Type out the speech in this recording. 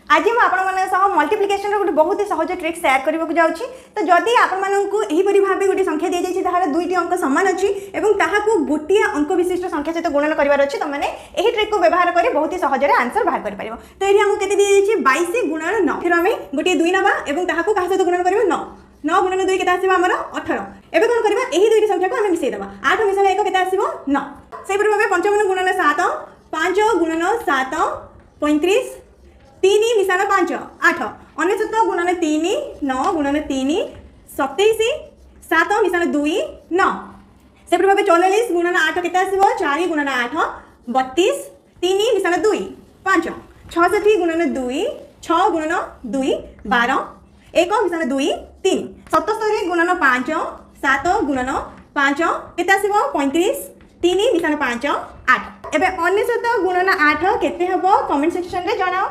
आज मैं आप मल्टीप्लिकेशन गोटे बहुत ही सहज ट्रिक शेयर करने को जाऊँगी। तो जदि आपरी भाव गोटे संख्या दी जाए तार दुईटी अंक सामान अच्छी और गोटे अंक विशिष्ट संख्या सहित गुणन करार अच्छी तो मैंने यही ट्रिक को व्यवहार कर बहुत ही सहज आंसर बाहर कर पार। तो ये आमको केते दी जाए 22 गुणन 9 फिर आम गोटे 2 नवा और क्या सहित गुणन कर 9 9 गुणन 2 के 18 एवं कौन करवा यही दुईटी संख्या को आम मिसेदेवा 8 मिसाला 1 के 9 से भाव 5 गुणन 7 5 गुणन 7 35 3 मिसाण 5 8 19 गुणन 3 9 गुणन 3 27 7 मिसाण 2 9 से भाव 44 गुणन 8 के 4 गुणन 8 32 3 मिसाण 2 5 66 गुणन 2 6 गुणन 2 12 1 मिसाण 2 3 77 गुणन 5 7 गुणन 5 के 35 3 मिसाण 5 8 एवं 19 गुणन 8 केते हबो कमेंट सेक्शन रे जणाओ।